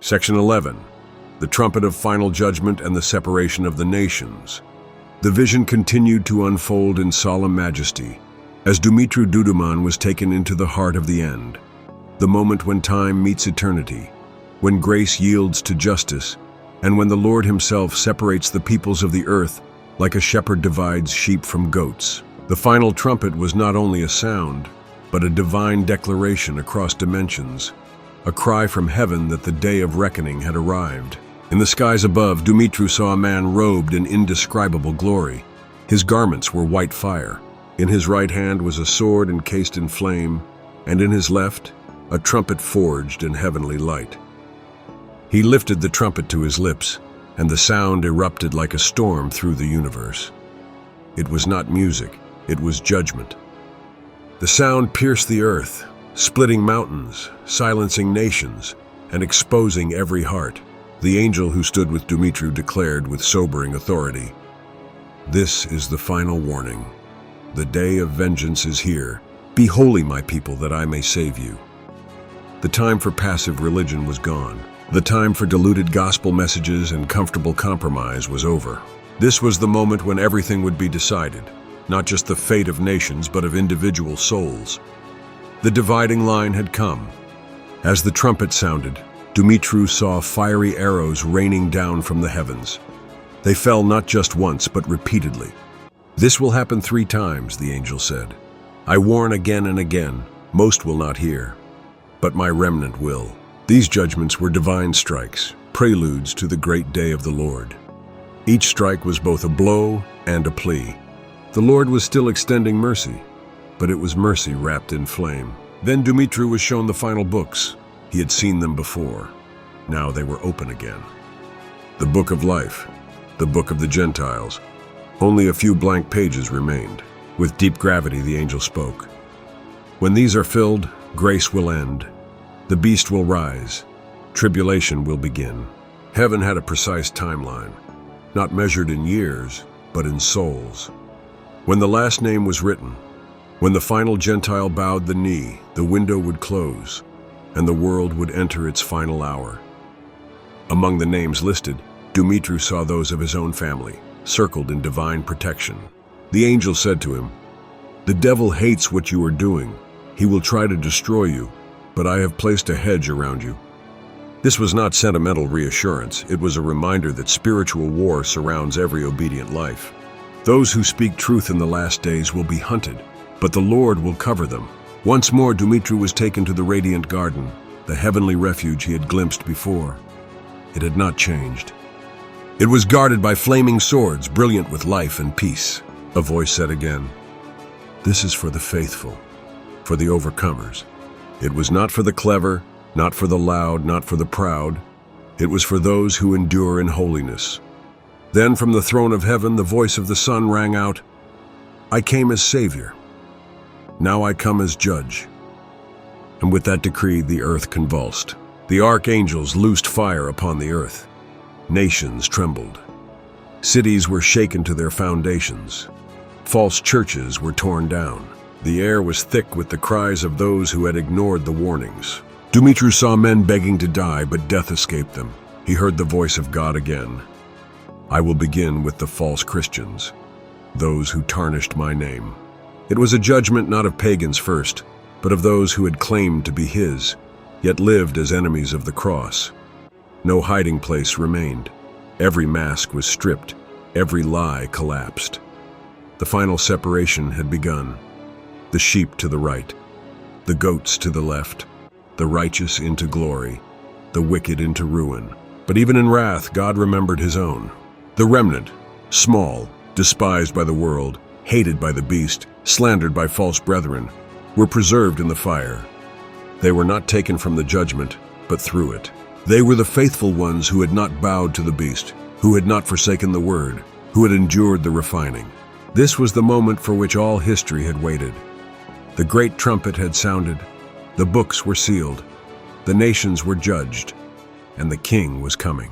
Section 11. The Trumpet of Final Judgment and the Separation of the Nations. The vision continued to unfold in solemn majesty, as Dumitru Duduman was taken into the heart of the end, the moment when time meets eternity, when grace yields to justice, and when the Lord himself separates the peoples of the earth like a shepherd divides sheep from goats. The final trumpet was not only a sound, but a divine declaration across dimensions, a cry from heaven that the day of reckoning had arrived. In the skies above, Dumitru saw a man robed in indescribable glory. His garments were white fire. In his right hand was a sword encased in flame, and in his left, a trumpet forged in heavenly light. He lifted the trumpet to his lips, and the sound erupted like a storm through the universe. It was not music, it was judgment. The sound pierced the earth, splitting mountains, silencing nations, and exposing every heart. The angel who stood with Dumitru declared with sobering authority, "This is the final warning. The day of vengeance is here. Be holy, my people, that I may save you." The time for passive religion was gone. The time for diluted gospel messages and comfortable compromise was over. This was the moment when everything would be decided, not just the fate of nations, but of individual souls. The dividing line had come. As the trumpet sounded, Dumitru saw fiery arrows raining down from the heavens. They fell not just once, but repeatedly. "This will happen 3 times, the angel said. "I warn again and again, most will not hear, but my remnant will." These judgments were divine strikes, preludes to the great day of the Lord. Each strike was both a blow and a plea. The Lord was still extending mercy, but it was mercy wrapped in flame. Then Dumitru was shown the final books. He had seen them before. Now they were open again. The book of life, the book of the Gentiles. Only a few blank pages remained. With deep gravity, the angel spoke. "When these are filled, grace will end. The beast will rise. Tribulation will begin." Heaven had a precise timeline, not measured in years, but in souls. When the last name was written, when the final Gentile bowed the knee, the window would close, and the world would enter its final hour. Among the names listed, Dumitru saw those of his own family, circled in divine protection. The angel said to him, "The devil hates what you are doing. He will try to destroy you, but I have placed a hedge around you." This was not sentimental reassurance. It was a reminder that spiritual war surrounds every obedient life. Those who speak truth in the last days will be hunted, but the Lord will cover them. Once more, Dumitru was taken to the radiant garden, the heavenly refuge he had glimpsed before. It had not changed. It was guarded by flaming swords, brilliant with life and peace. A voice said again, "This is for the faithful, for the overcomers." It was not for the clever, not for the loud, not for the proud. It was for those who endure in holiness. Then from the throne of heaven, the voice of the Son rang out, "I came as Savior. Now I come as Judge." And with that decree, the earth convulsed. The archangels loosed fire upon the earth. Nations trembled. Cities were shaken to their foundations. False churches were torn down. The air was thick with the cries of those who had ignored the warnings. Dumitru saw men begging to die, but death escaped them. He heard the voice of God again. "I will begin with the false Christians, those who tarnished my name." It was a judgment not of pagans first, but of those who had claimed to be his, yet lived as enemies of the cross. No hiding place remained. Every mask was stripped. Every lie collapsed. The final separation had begun. The sheep to the right, the goats to the left, the righteous into glory, the wicked into ruin. But even in wrath, God remembered his own. The remnant, small, despised by the world, hated by the beast, slandered by false brethren, were preserved in the fire. They were not taken from the judgment, but through it. They were the faithful ones who had not bowed to the beast, who had not forsaken the word, who had endured the refining. This was the moment for which all history had waited. The great trumpet had sounded, the books were sealed, the nations were judged, and the King was coming.